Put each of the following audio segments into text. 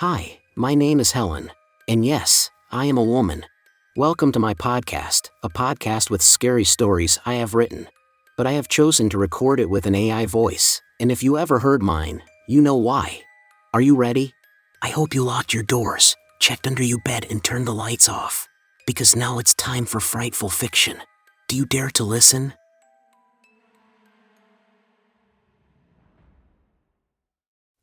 Hi, my name is Helen. And yes, I am a woman. Welcome to my podcast, a podcast with scary stories I have written. But I have chosen to record it with an AI voice, and if you ever heard mine, you know why. Are you ready? I hope you locked your doors, checked under your bed, and turned the lights off. Because now it's time for frightful fiction. Do you dare to listen?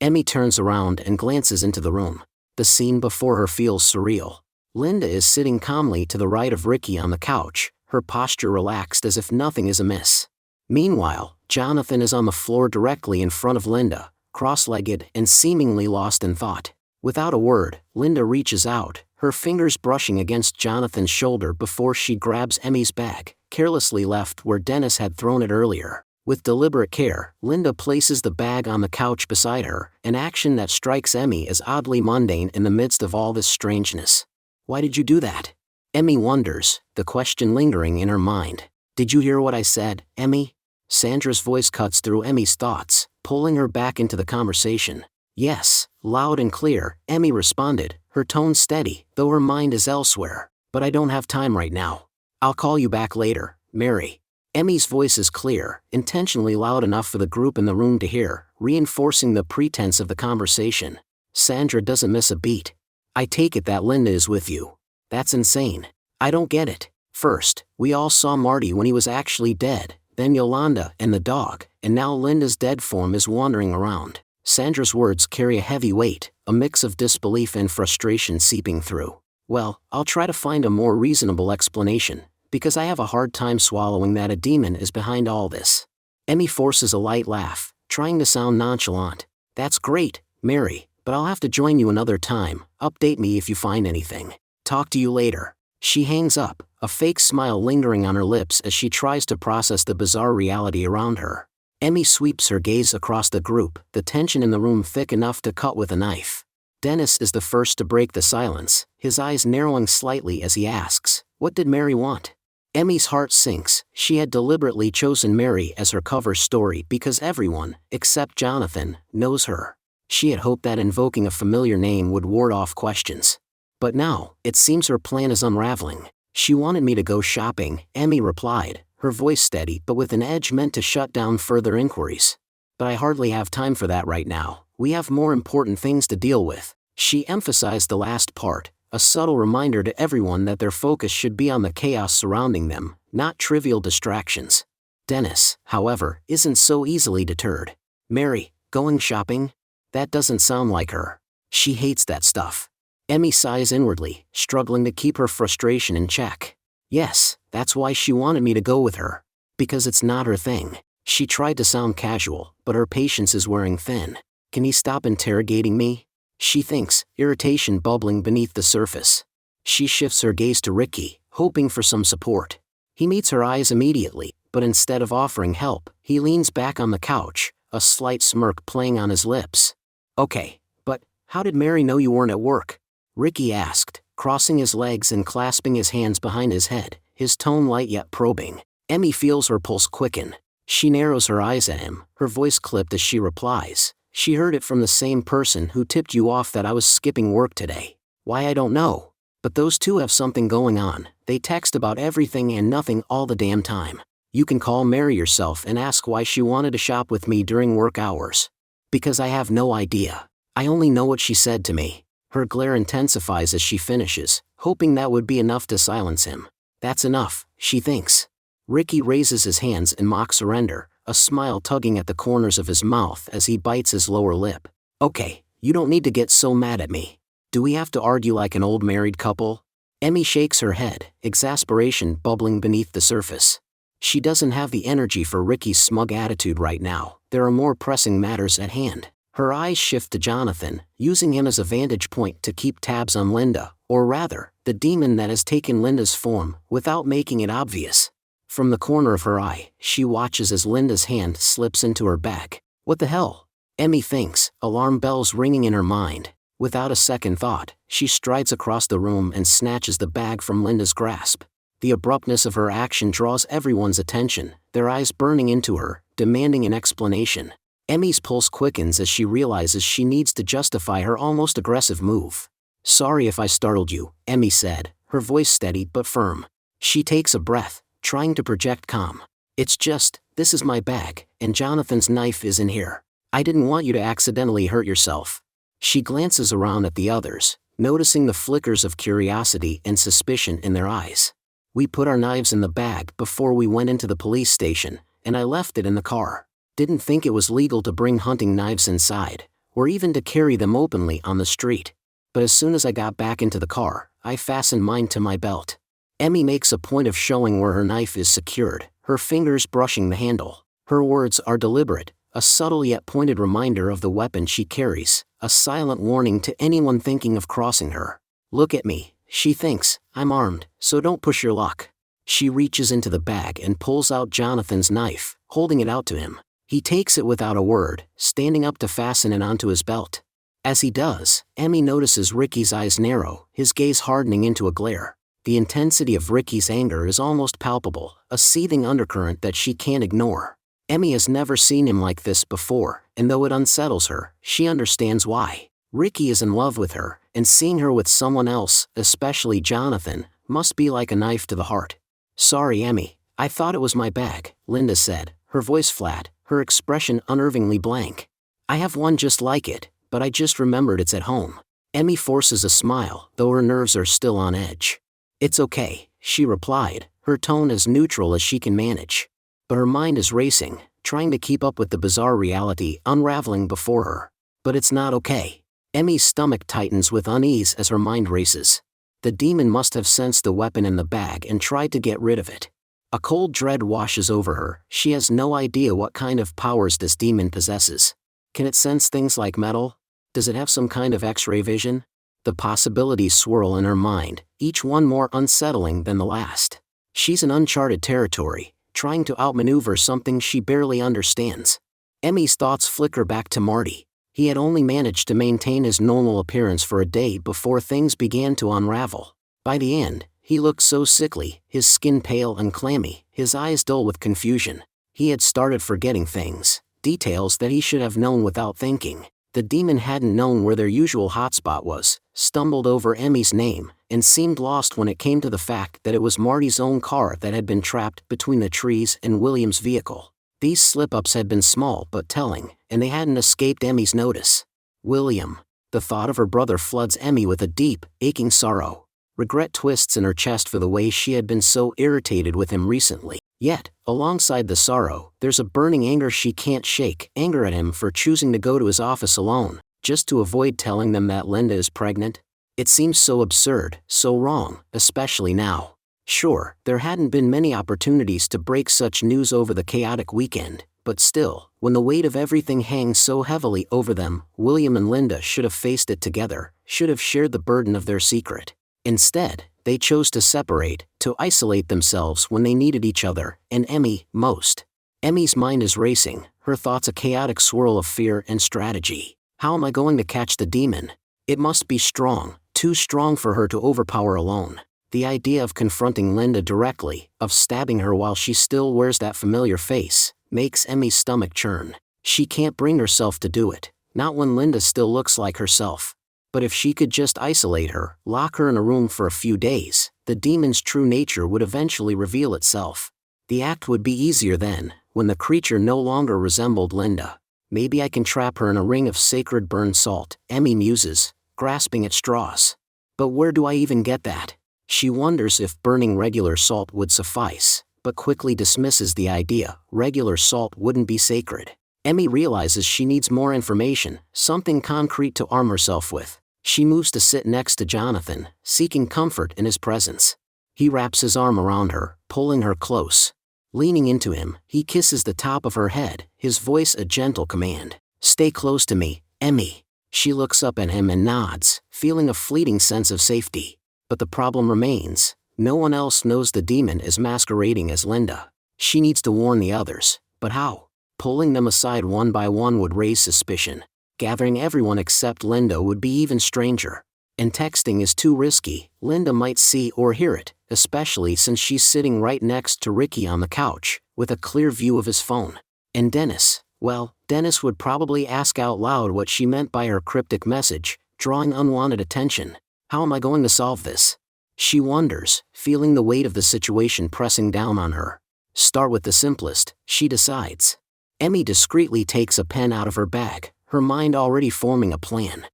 Emmy turns around and glances into the room. The scene before her feels surreal. Linda is sitting calmly to the right of Ricky on the couch, her posture relaxed as if nothing is amiss. Meanwhile, Jonathan is on the floor directly in front of Linda, cross-legged and seemingly lost in thought. Without a word, Linda reaches out, her fingers brushing against Jonathan's shoulder before she grabs Emmy's bag, carelessly left where Dennis had thrown it earlier. With deliberate care, Linda places the bag on the couch beside her, an action that strikes Emmy as oddly mundane in the midst of all this strangeness. Why did you do that? Emmy wonders, the question lingering in her mind. Did you hear what I said, Emmy? Sandra's voice cuts through Emmy's thoughts, pulling her back into the conversation. Yes, loud and clear, Emmy responded, her tone steady, though her mind is elsewhere. But I don't have time right now. I'll call you back later, Mary. Emmy's voice is clear, intentionally loud enough for the group in the room to hear, reinforcing the pretense of the conversation. Sandra doesn't miss a beat. I take it that Linda is with you. That's insane. I don't get it. First, we all saw Marty when he was actually dead, then Yolanda and the dog, and now Linda's dead form is wandering around. Sandra's words carry a heavy weight, a mix of disbelief and frustration seeping through. Well, I'll try to find a more reasonable explanation, because I have a hard time swallowing that a demon is behind all this. Emmy forces a light laugh, trying to sound nonchalant. That's great, Mary, but I'll have to join you another time. Update me if you find anything. Talk to you later. She hangs up, a fake smile lingering on her lips as she tries to process the bizarre reality around her. Emmy sweeps her gaze across the group, the tension in the room thick enough to cut with a knife. Dennis is the first to break the silence, his eyes narrowing slightly as he asks, "What did Mary want?" Emmy's heart sinks. She had deliberately chosen Mary as her cover story because everyone, except Jonathan, knows her. She had hoped that invoking a familiar name would ward off questions. But now, it seems her plan is unraveling. She wanted me to go shopping, Emmy replied, her voice steady but with an edge meant to shut down further inquiries. But I hardly have time for that right now. We have more important things to deal with. She emphasized the last part, a subtle reminder to everyone that their focus should be on the chaos surrounding them, not trivial distractions. Dennis, however, isn't so easily deterred. Mary, going shopping? That doesn't sound like her. She hates that stuff. Emmy sighs inwardly, struggling to keep her frustration in check. Yes, that's why she wanted me to go with her. Because it's not her thing. She tried to sound casual, but her patience is wearing thin. Can he stop interrogating me? She thinks, irritation bubbling beneath the surface. She shifts her gaze to Ricky, hoping for some support. He meets her eyes immediately, but instead of offering help, he leans back on the couch, a slight smirk playing on his lips. Okay, but how did Mary know you weren't at work? Ricky asked, crossing his legs and clasping his hands behind his head, his tone light yet probing. Emmy feels her pulse quicken. She narrows her eyes at him, her voice clipped as she replies. She heard it from the same person who tipped you off that I was skipping work today. Why, I don't know. But those two have something going on. They text about everything and nothing all the damn time. You can call Mary yourself and ask why she wanted to shop with me during work hours. Because I have no idea. I only know what she said to me. Her glare intensifies as she finishes, hoping that would be enough to silence him. That's enough, she thinks. Ricky raises his hands in mock surrender, a smile tugging at the corners of his mouth as he bites his lower lip. Okay, you don't need to get so mad at me. Do we have to argue like an old married couple? Emmy shakes her head, exasperation bubbling beneath the surface. She doesn't have the energy for Ricky's smug attitude right now. There are more pressing matters at hand. Her eyes shift to Jonathan, using him as a vantage point to keep tabs on Linda, or rather, the demon that has taken Linda's form, without making it obvious. From the corner of her eye, she watches as Linda's hand slips into her bag. What the hell? Emmy thinks, alarm bells ringing in her mind. Without a second thought, she strides across the room and snatches the bag from Linda's grasp. The abruptness of her action draws everyone's attention, their eyes burning into her, demanding an explanation. Emmy's pulse quickens as she realizes she needs to justify her almost aggressive move. "Sorry if I startled you," Emmy said, her voice steady but firm. She takes a breath, trying to project calm. "It's just, this is my bag, and Jonathan's knife is in here. I didn't want you to accidentally hurt yourself." She glances around at the others, noticing the flickers of curiosity and suspicion in their eyes. "We put our knives in the bag before we went into the police station, and I left it in the car. Didn't think it was legal to bring hunting knives inside, or even to carry them openly on the street. But as soon as I got back into the car, I fastened mine to my belt." Emmy makes a point of showing where her knife is secured, her fingers brushing the handle. Her words are deliberate, a subtle yet pointed reminder of the weapon she carries, a silent warning to anyone thinking of crossing her. "Look at me," she thinks, "I'm armed, so don't push your luck." She reaches into the bag and pulls out Jonathan's knife, holding it out to him. He takes it without a word, standing up to fasten it onto his belt. As he does, Emmy notices Ricky's eyes narrow, his gaze hardening into a glare. The intensity of Ricky's anger is almost palpable, a seething undercurrent that she can't ignore. Emmy has never seen him like this before, and though it unsettles her, she understands why. Ricky is in love with her, and seeing her with someone else, especially Jonathan, must be like a knife to the heart. "Sorry, Emmy, I thought it was my bag," Linda said, her voice flat, her expression unnervingly blank. "I have one just like it, but I just remembered it's at home." Emmy forces a smile, though her nerves are still on edge. "It's okay," she replied, her tone as neutral as she can manage. But her mind is racing, trying to keep up with the bizarre reality unraveling before her. But it's not okay. Emmy's stomach tightens with unease as her mind races. The demon must have sensed the weapon in the bag and tried to get rid of it. A cold dread washes over her. She has no idea what kind of powers this demon possesses. Can it sense things like metal? Does it have some kind of X-ray vision? The possibilities swirl in her mind, each one more unsettling than the last. She's in uncharted territory, trying to outmaneuver something she barely understands. Emmy's thoughts flicker back to Marty. He had only managed to maintain his normal appearance for a day before things began to unravel. By the end, he looked so sickly, his skin pale and clammy, his eyes dull with confusion. He had started forgetting things, details that he should have known without thinking. The demon hadn't known where their usual hotspot was, stumbled over Emmy's name, and seemed lost when it came to the fact that it was Marty's own car that had been trapped between the trees and William's vehicle. These slip-ups had been small but telling, and they hadn't escaped Emmy's notice. William. The thought of her brother floods Emmy with a deep, aching sorrow. Regret twists in her chest for the way she had been so irritated with him recently. Yet, alongside the sorrow, there's a burning anger she can't shake, anger at him for choosing to go to his office alone, just to avoid telling them that Linda is pregnant. It seems so absurd, so wrong, especially now. Sure, there hadn't been many opportunities to break such news over the chaotic weekend, but still, when the weight of everything hangs so heavily over them, William and Linda should have faced it together, should have shared the burden of their secret. Instead, they chose to separate, to isolate themselves when they needed each other, and Emmy, most. Emmy's mind is racing, her thoughts a chaotic swirl of fear and strategy. How am I going to catch the demon? It must be strong, too strong for her to overpower alone. The idea of confronting Linda directly, of stabbing her while she still wears that familiar face, makes Emmy's stomach churn. She can't bring herself to do it, not when Linda still looks like herself. But if she could just isolate her, lock her in a room for a few days, the demon's true nature would eventually reveal itself. The act would be easier then, when the creature no longer resembled Linda. Maybe I can trap her in a ring of sacred burned salt, Emmy muses, grasping at straws. But where do I even get that? She wonders if burning regular salt would suffice, but quickly dismisses the idea. Regular salt wouldn't be sacred. Emmy realizes she needs more information, something concrete to arm herself with. She moves to sit next to Jonathan, seeking comfort in his presence. He wraps his arm around her, pulling her close. Leaning into him, he kisses the top of her head, his voice a gentle command. "Stay close to me, Emmy." She looks up at him and nods, feeling a fleeting sense of safety. But the problem remains. No one else knows the demon is masquerading as Linda. She needs to warn the others, but how? Pulling them aside one by one would raise suspicion. Gathering everyone except Linda would be even stranger. And texting is too risky. Linda might see or hear it, especially since she's sitting right next to Ricky on the couch, with a clear view of his phone. And Dennis, Well, Dennis would probably ask out loud what she meant by her cryptic message, drawing unwanted attention. How am I going to solve this? She wonders, feeling the weight of the situation pressing down on her. Start with the simplest, she decides. Emmy discreetly takes a pen out of her bag, her mind already forming a plan.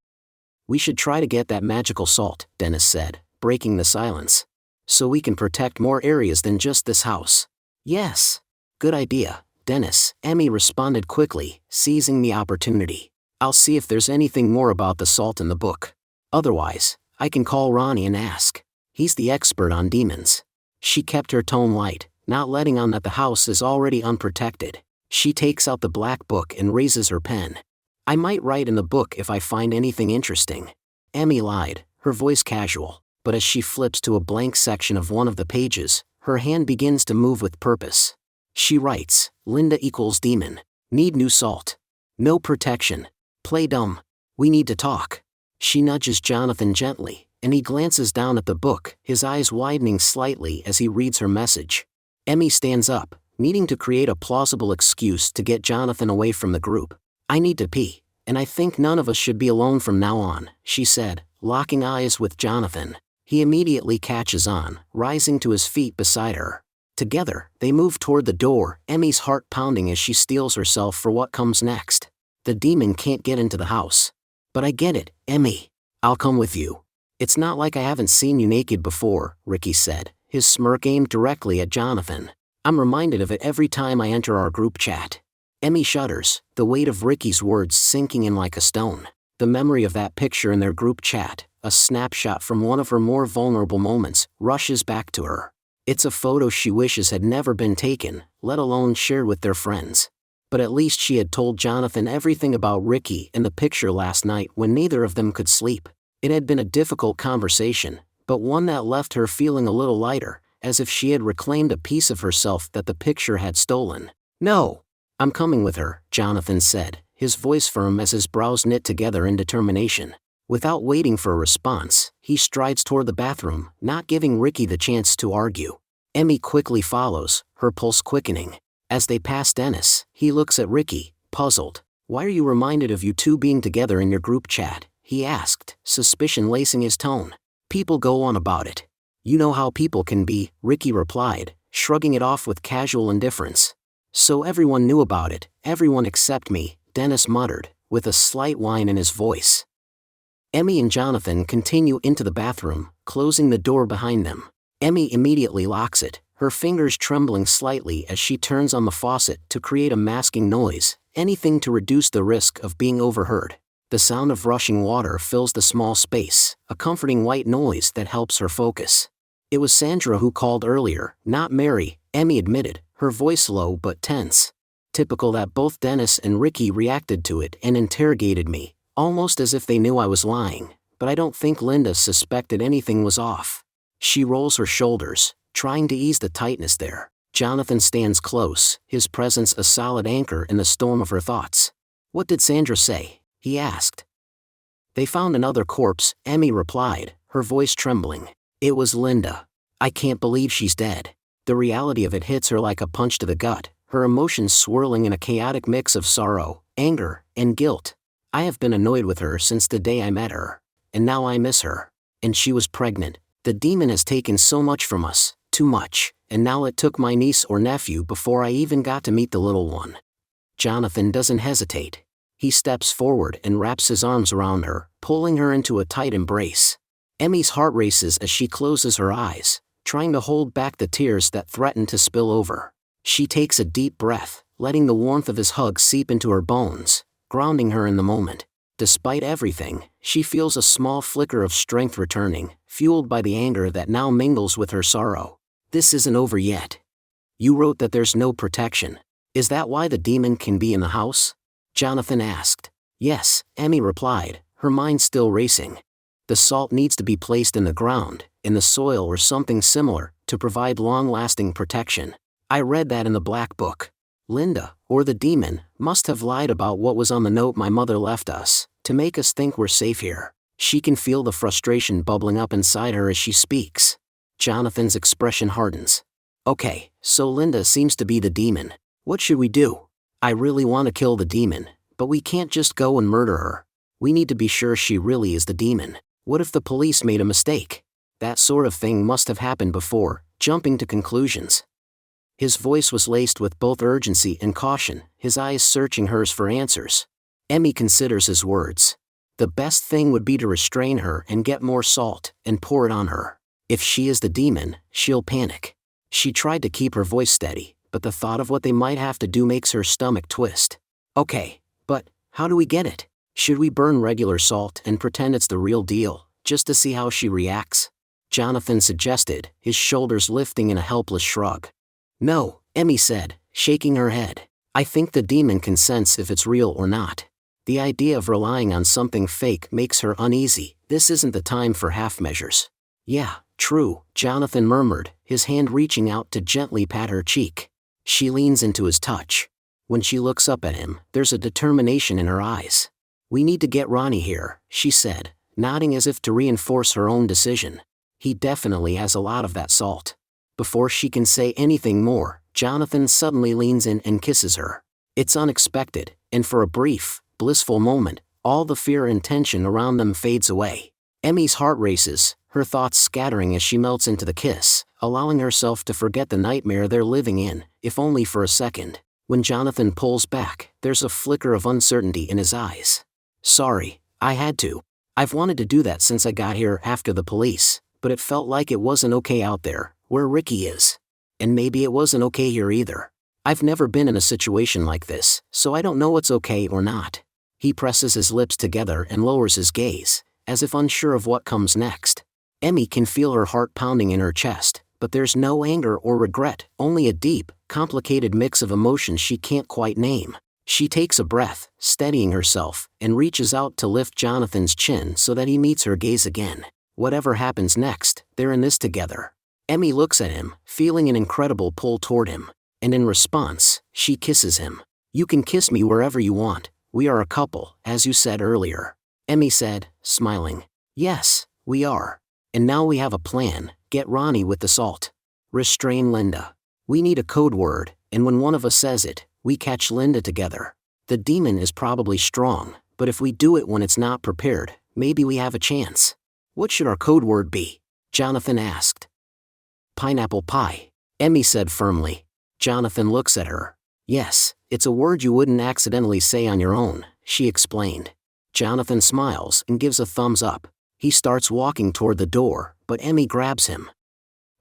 We should try to get that magical salt, Dennis said, breaking the silence. So we can protect more areas than just this house. Yes. Good idea, Dennis, Emmy responded quickly, seizing the opportunity. I'll see if there's anything more about the salt in the book. Otherwise, I can call Ronnie and ask. He's the expert on demons. She kept her tone light, not letting on that the house is already unprotected. She takes out the black book and raises her pen. I might write in the book if I find anything interesting. Emmy lied, her voice casual, but as she flips to a blank section of one of the pages, her hand begins to move with purpose. She writes, Linda equals demon. Need new salt. No protection. Play dumb. We need to talk. She nudges Jonathan gently, and he glances down at the book, his eyes widening slightly as he reads her message. Emmy stands up, needing to create a plausible excuse to get Jonathan away from the group. I need to pee, and I think none of us should be alone from now on, she said, locking eyes with Jonathan. He immediately catches on, rising to his feet beside her. Together, they move toward the door, Emmy's heart pounding as she steels herself for what comes next. The demon can't get into the house. But I get it, Emmy. I'll come with you. It's not like I haven't seen you naked before, Ricky said, his smirk aimed directly at Jonathan. I'm reminded of it every time I enter our group chat. Emmy shudders, the weight of Ricky's words sinking in like a stone. The memory of that picture in their group chat, a snapshot from one of her more vulnerable moments, rushes back to her. It's a photo she wishes had never been taken, let alone shared with their friends. But at least she had told Jonathan everything about Ricky and the picture last night when neither of them could sleep. It had been a difficult conversation, but one that left her feeling a little lighter, as if she had reclaimed a piece of herself that the picture had stolen. No. I'm coming with her, Jonathan said, his voice firm as his brows knit together in determination. Without waiting for a response, he strides toward the bathroom, not giving Ricky the chance to argue. Emmy quickly follows, her pulse quickening. As they pass Dennis, he looks at Ricky, puzzled. Why are you reminded of you two being together in your group chat? He asked, suspicion lacing his tone. People go on about it. You know how people can be, Ricky replied, shrugging it off with casual indifference. So everyone knew about it, everyone except me, Dennis muttered, with a slight whine in his voice. Emmy and Jonathan continue into the bathroom, closing the door behind them. Emmy immediately locks it, her fingers trembling slightly as she turns on the faucet to create a masking noise, anything to reduce the risk of being overheard. The sound of rushing water fills the small space, a comforting white noise that helps her focus. It was Sandra who called earlier, not Mary, Emmy admitted, her voice low but tense. Typical that both Dennis and Ricky reacted to it and interrogated me, almost as if they knew I was lying, but I don't think Linda suspected anything was off. She rolls her shoulders, trying to ease the tightness there. Jonathan stands close, his presence a solid anchor in the storm of her thoughts. What did Sandra say? He asked. They found another corpse, Emmy replied, her voice trembling. It was Linda. I can't believe she's dead. The reality of it hits her like a punch to the gut, her emotions swirling in a chaotic mix of sorrow, anger, and guilt. I have been annoyed with her since the day I met her. And now I miss her. And she was pregnant. The demon has taken so much from us, too much, and now it took my niece or nephew before I even got to meet the little one. Jonathan doesn't hesitate. He steps forward and wraps his arms around her, pulling her into a tight embrace. Emmy's heart races as she closes her eyes, trying to hold back the tears that threaten to spill over. She takes a deep breath, letting the warmth of his hug seep into her bones, grounding her in the moment. Despite everything, she feels a small flicker of strength returning, fueled by the anger that now mingles with her sorrow. This isn't over yet. You wrote that there's no protection. Is that why the demon can be in the house? Jonathan asked. Yes, Emmy replied, her mind still racing. The salt needs to be placed in the ground, in the soil or something similar, to provide long-lasting protection. I read that in the black book. Linda, or the demon, must have lied about what was on the note my mother left us, to make us think we're safe here. She can feel the frustration bubbling up inside her as she speaks. Jonathan's expression hardens. Okay, so Linda seems to be the demon. What should we do? I really want to kill the demon, but we can't just go and murder her. We need to be sure she really is the demon. What if the police made a mistake? That sort of thing must have happened before, jumping to conclusions. His voice was laced with both urgency and caution, his eyes searching hers for answers. Emmy considers his words. The best thing would be to restrain her and get more salt and pour it on her. If she is the demon, she'll panic. She tried to keep her voice steady, but the thought of what they might have to do makes her stomach twist. Okay, but how do we get it? Should we burn regular salt and pretend it's the real deal, just to see how she reacts? Jonathan suggested, his shoulders lifting in a helpless shrug. No, Emmy said, shaking her head. I think the demon can sense if it's real or not. The idea of relying on something fake makes her uneasy. This isn't the time for half measures. Yeah, true, Jonathan murmured, his hand reaching out to gently pat her cheek. She leans into his touch. When she looks up at him, there's a determination in her eyes. We need to get Ronnie here, she said, nodding as if to reinforce her own decision. He definitely has a lot of that salt. Before she can say anything more, Jonathan suddenly leans in and kisses her. It's unexpected, and for a brief, blissful moment, all the fear and tension around them fades away. Emmy's heart races, her thoughts scattering as she melts into the kiss, allowing herself to forget the nightmare they're living in, if only for a second. When Jonathan pulls back, there's a flicker of uncertainty in his eyes. Sorry, I had to. I've wanted to do that since I got here after the police, but it felt like it wasn't okay out there, where Ricky is. And maybe it wasn't okay here either. I've never been in a situation like this, so I don't know what's okay or not. He presses his lips together and lowers his gaze, as if unsure of what comes next. Emmy can feel her heart pounding in her chest, but there's no anger or regret, only a deep, complicated mix of emotions she can't quite name. She takes a breath, steadying herself, and reaches out to lift Jonathan's chin so that he meets her gaze again. Whatever happens next, they're in this together. Emmy looks at him, feeling an incredible pull toward him, and in response, she kisses him. You can kiss me wherever you want. We are a couple, as you said earlier. Emmy said, smiling. Yes, we are. And now we have a plan, get Ronnie with the salt. Restrain Linda. We need a code word, and when one of us says it, we catch Linda together. The demon is probably strong, but if we do it when it's not prepared, maybe we have a chance. What should our code word be? Jonathan asked. Pineapple pie, Emmy said firmly. Jonathan looks at her. Yes, it's a word you wouldn't accidentally say on your own, she explained. Jonathan smiles and gives a thumbs up. He starts walking toward the door, but Emmy grabs him.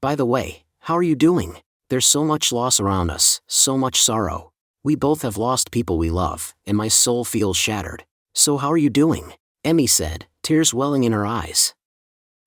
By the way, how are you doing? There's so much loss around us, so much sorrow. We both have lost people we love, and my soul feels shattered. So how are you doing? Emmy said, tears welling in her eyes.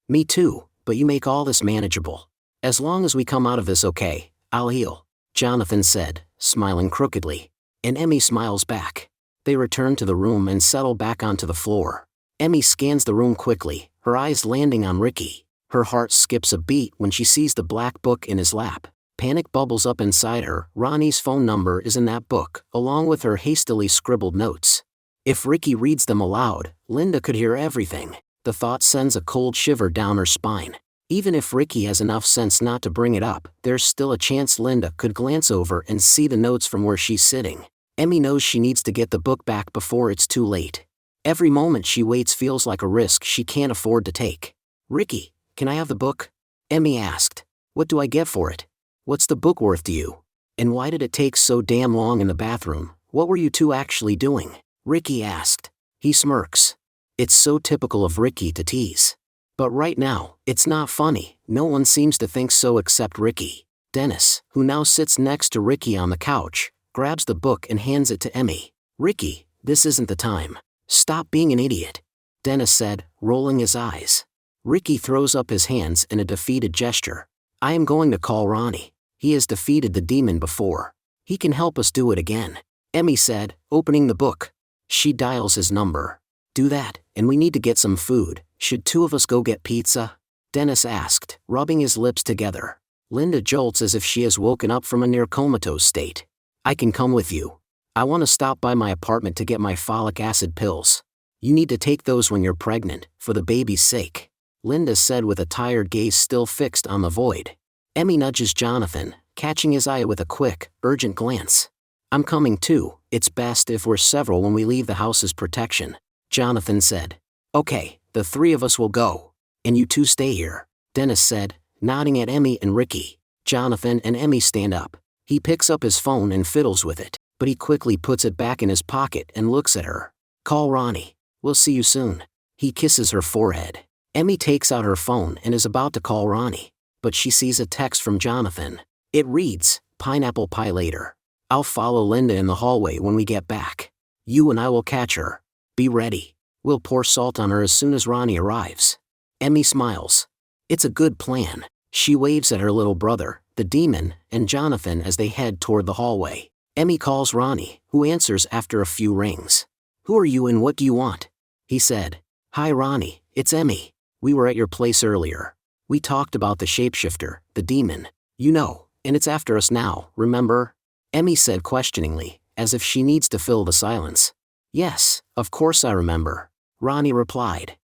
Me too, but you make all this manageable. As long as we come out of this okay, I'll heal, Jonathan said, smiling crookedly. And Emmy smiles back. They return to the room and settle back onto the floor. Emmy scans the room quickly, her eyes landing on Ricky. Her heart skips a beat when she sees the black book in his lap. Panic bubbles up inside her. Ronnie's phone number is in that book, along with her hastily scribbled notes. If Ricky reads them aloud, Linda could hear everything. The thought sends a cold shiver down her spine. Even if Ricky has enough sense not to bring it up, there's still a chance Linda could glance over and see the notes from where she's sitting. Emmy knows she needs to get the book back before it's too late. Every moment she waits feels like a risk she can't afford to take. Ricky, can I have the book? Emmy asked. What do I get for it? What's the book worth to you? And why did it take so damn long in the bathroom? What were you two actually doing? Ricky asked. He smirks. It's so typical of Ricky to tease. But right now, it's not funny. No one seems to think so except Ricky. Dennis, who now sits next to Ricky on the couch, grabs the book and hands it to Emmy. Ricky, this isn't the time. Stop being an idiot, Dennis said, rolling his eyes. Ricky throws up his hands in a defeated gesture. I am going to call Ronnie. He has defeated the demon before. He can help us do it again, Emmy said, opening the book. She dials his number. Do that, and we need to get some food. Should two of us go get pizza? Dennis asked, rubbing his lips together. Linda jolts as if she has woken up from a near comatose state. I can come with you. I want to stop by my apartment to get my folic acid pills. You need to take those when you're pregnant, for the baby's sake, Linda said with a tired gaze still fixed on the void. Emmy nudges Jonathan, catching his eye with a quick, urgent glance. I'm coming too. It's best if we're several when we leave the house's protection, Jonathan said. Okay, the three of us will go. And you two stay here, Dennis said, nodding at Emmy and Ricky. Jonathan and Emmy stand up. He picks up his phone and fiddles with it, but he quickly puts it back in his pocket and looks at her. Call Ronnie. We'll see you soon. He kisses her forehead. Emmy takes out her phone and is about to call Ronnie, but she sees a text from Jonathan. It reads, "Pineapple pie later. I'll follow Linda in the hallway when we get back. You and I will catch her. Be ready. We'll pour salt on her as soon as Ronnie arrives." Emmy smiles. It's a good plan. She waves at her little brother, the demon, and Jonathan as they head toward the hallway. Emmy calls Ronnie, who answers after a few rings. "Who are you and what do you want?" he said. "Hi Ronnie, it's Emmy. We were at your place earlier. We talked about the shapeshifter, the demon. You know, and it's after us now, remember?" Emmy said questioningly, as if she needs to fill the silence. "Yes, of course I remember," Ronnie replied.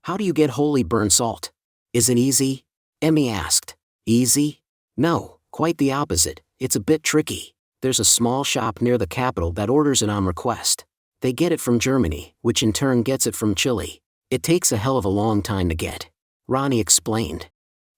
"How do you get holy burnt salt? Is it easy?" Emmy asked. "Easy? No, quite the opposite. It's a bit tricky. There's a small shop near the capital that orders it on request. They get it from Germany, which in turn gets it from Chile. It takes a hell of a long time to get," Ronnie explained.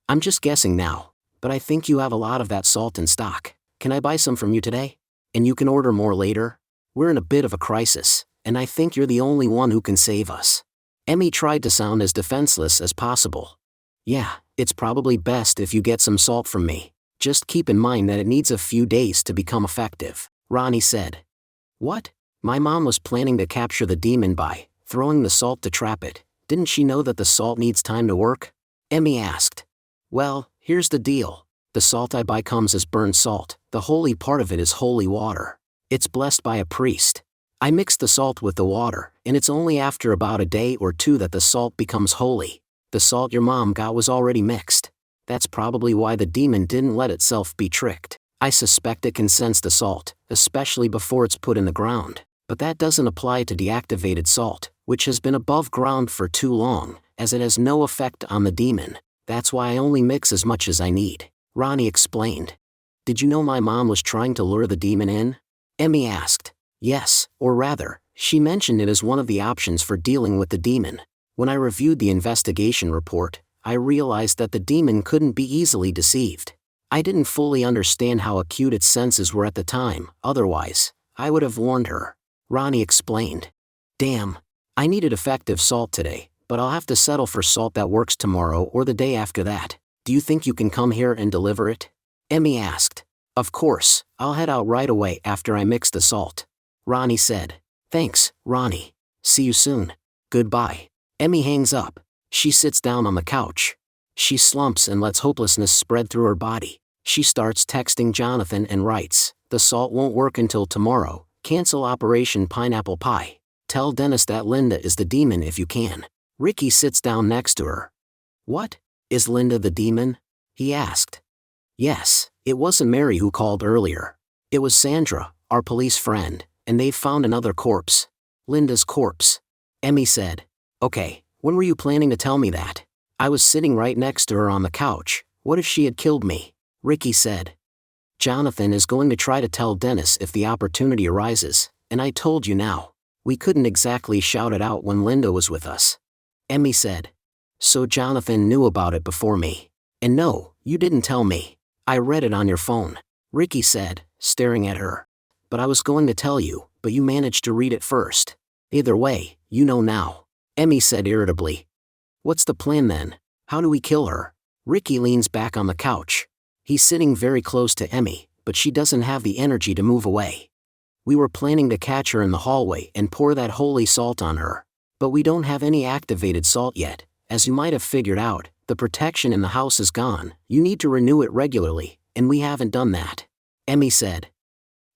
"I'm just guessing now, but I think you have a lot of that salt in stock. Can I buy some from you today? And you can order more later? We're in a bit of a crisis, and I think you're the only one who can save us." Emmy tried to sound as defenseless as possible. "Yeah, it's probably best if you get some salt from me. Just keep in mind that it needs a few days to become effective," Ronnie said. "What? My mom was planning to capture the demon by throwing the salt to trap it. Didn't she know that the salt needs time to work?" Emmy asked. "Well, here's the deal. The salt I buy comes as burned salt. The holy part of it is holy water. It's blessed by a priest. I mix the salt with the water, and it's only after about a day or two that the salt becomes holy. The salt your mom got was already mixed. That's probably why the demon didn't let itself be tricked. I suspect it can sense the salt, especially before it's put in the ground. But that doesn't apply to deactivated salt, which has been above ground for too long, as it has no effect on the demon. That's why I only mix as much as I need," Ronnie explained. "Did you know my mom was trying to lure the demon in?" Emmy asked. "Yes, or rather, she mentioned it as one of the options for dealing with the demon. When I reviewed the investigation report, I realized that the demon couldn't be easily deceived. I didn't fully understand how acute its senses were at the time, otherwise, I would have warned her," Ronnie explained. "Damn. I needed effective salt today, but I'll have to settle for salt that works tomorrow or the day after that. Do you think you can come here and deliver it?" Emmy asked. "Of course, I'll head out right away after I mix the salt," Ronnie said. "Thanks, Ronnie. See you soon. Goodbye." Emmy hangs up. She sits down on the couch. She slumps and lets hopelessness spread through her body. She starts texting Jonathan and writes, "The salt won't work until tomorrow. Cancel Operation Pineapple Pie. Tell Dennis that Linda is the demon if you can." Ricky sits down next to her. "What? Is Linda the demon?" he asked. "Yes, it wasn't Mary who called earlier. It was Sandra, our police friend, and they've found another corpse. Linda's corpse." Emmy said. "Okay, when were you planning to tell me that? I was sitting right next to her on the couch. What if she had killed me?" Ricky said. "Jonathan is going to try to tell Dennis if the opportunity arises, and I told you now. We couldn't exactly shout it out when Linda was with us," Emmy said. "So Jonathan knew about it before me. And no, you didn't tell me. I read it on your phone," Ricky said, staring at her. "But I was going to tell you, but you managed to read it first. Either way, you know now," Emmy said irritably. "What's the plan then? How do we kill her?" Ricky leans back on the couch. He's sitting very close to Emmy, but she doesn't have the energy to move away. "We were planning to catch her in the hallway and pour that holy salt on her. But we don't have any activated salt yet. As you might have figured out, the protection in the house is gone. You need to renew it regularly, and we haven't done that," Emmy said.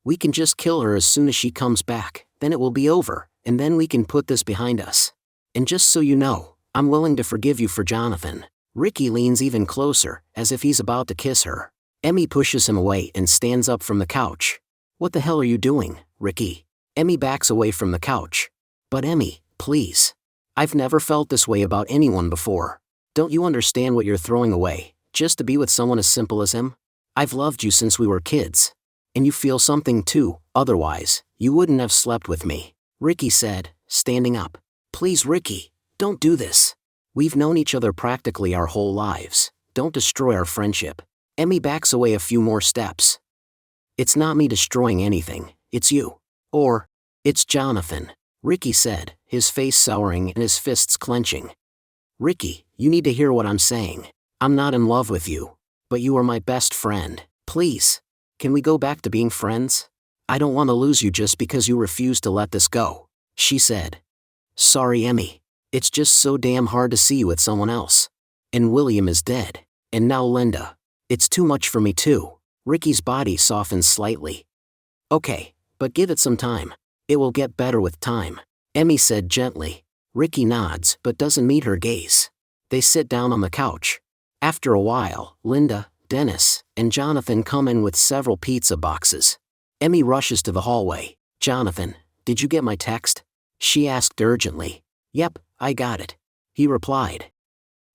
"We can just kill her as soon as she comes back, then it will be over, and then we can put this behind us. And just so you know, I'm willing to forgive you for Jonathan." Ricky leans even closer, as if he's about to kiss her. Emmy pushes him away and stands up from the couch. "What the hell are you doing, Ricky?" Emmy backs away from the couch. "But Emmy, please. I've never felt this way about anyone before. Don't you understand what you're throwing away, just to be with someone as simple as him? I've loved you since we were kids. And you feel something too, otherwise, you wouldn't have slept with me, Ricky said, standing up. Please Ricky, don't do this. We've known each other practically our whole lives. Don't destroy our friendship. Emmy backs away a few more steps. It's not me destroying anything, it's you. Or, it's Jonathan, Ricky said, his face souring and his fists clenching. Ricky, you need to hear what I'm saying. I'm not in love with you. But you are my best friend. Please. Can we go back to being friends? I don't want to lose you just because you refuse to let this go, she said. Sorry Emmy. It's just so damn hard to see you with someone else. And William is dead. And now Linda. It's too much for me too. Ricky's body softens slightly. Okay, but give it some time. It will get better with time, Emmy said gently. Ricky nods but doesn't meet her gaze. They sit down on the couch. After a while, Linda, Dennis, and Jonathan come in with several pizza boxes. Emmy rushes to the hallway. Jonathan, did you get my text? She asked urgently. Yep, I got it, he replied.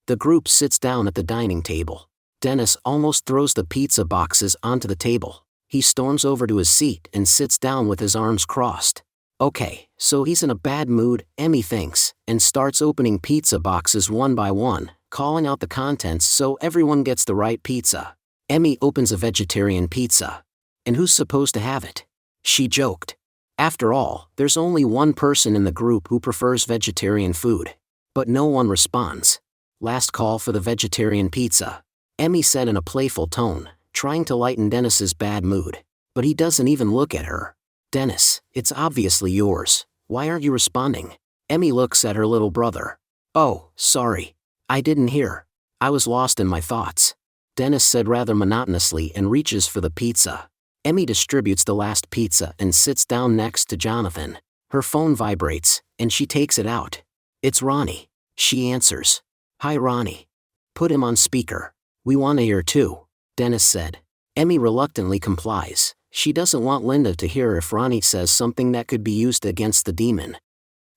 The group sits down at the dining table. Dennis almost throws the pizza boxes onto the table. He storms over to his seat and sits down with his arms crossed. Okay, so he's in a bad mood, Emmy thinks, and starts opening pizza boxes one by one, calling out the contents so everyone gets the right pizza. Emmy opens a vegetarian pizza. And who's supposed to have it? She joked. After all, there's only one person in the group who prefers vegetarian food. But no one responds. Last call for the vegetarian pizza, Emmy said in a playful tone, trying to lighten Dennis's bad mood. But he doesn't even look at her. Dennis, it's obviously yours. Why aren't you responding? Emmy looks at her little brother. Oh, sorry. I didn't hear. I was lost in my thoughts, Dennis said rather monotonously and reaches for the pizza. Emmy distributes the last pizza and sits down next to Jonathan. Her phone vibrates, and she takes it out. It's Ronnie, she answers. Hi Ronnie. Put him on speaker. We want to hear too, Dennis said. Emmy reluctantly complies. She doesn't want Linda to hear if Ronnie says something that could be used against the demon.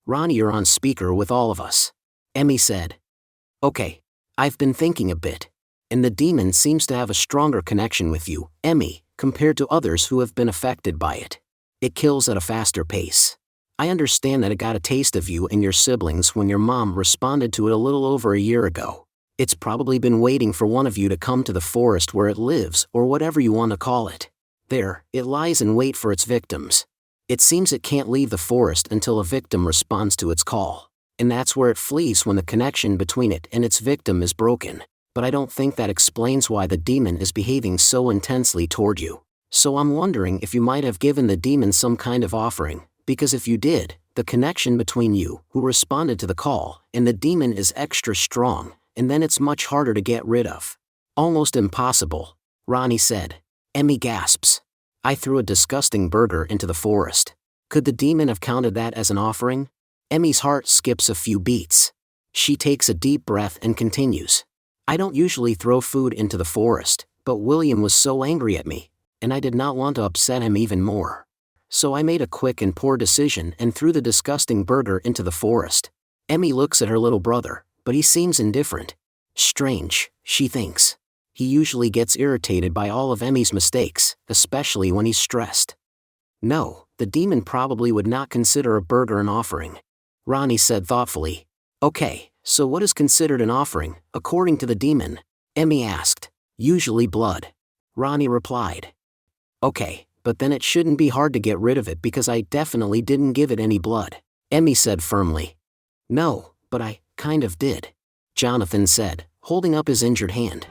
Ronnie, you're on speaker with all of us, Emmy said. Okay. I've been thinking a bit. And the demon seems to have a stronger connection with you, Emmy, compared to others who have been affected by it. It kills at a faster pace. I understand that it got a taste of you and your siblings when your mom responded to it a little over a year ago. It's probably been waiting for one of you to come to the forest where it lives or whatever you want to call it. There, it lies in wait for its victims. It seems it can't leave the forest until a victim responds to its call. And that's where it flees when the connection between it and its victim is broken. But I don't think that explains why the demon is behaving so intensely toward you. So I'm wondering if you might have given the demon some kind of offering, because if you did, the connection between you, who responded to the call, and the demon is extra strong, and then it's much harder to get rid of. Almost impossible, Ronnie said. Emmy gasps. I threw a disgusting burger into the forest. Could the demon have counted that as an offering? Emmy's heart skips a few beats. She takes a deep breath and continues. I don't usually throw food into the forest, but William was so angry at me, and I did not want to upset him even more. So I made a quick and poor decision and threw the disgusting burger into the forest. Emmy looks at her little brother, but he seems indifferent. Strange, she thinks. He usually gets irritated by all of Emmy's mistakes, especially when he's stressed. No, the demon probably would not consider a burger an offering, Ronnie said thoughtfully. Okay, so what is considered an offering, according to the demon? Emmy asked. Usually blood, Ronnie replied. Okay, but then it shouldn't be hard to get rid of it because I definitely didn't give it any blood, Emmy said firmly. No, but I kind of did, Jonathan said, holding up his injured hand.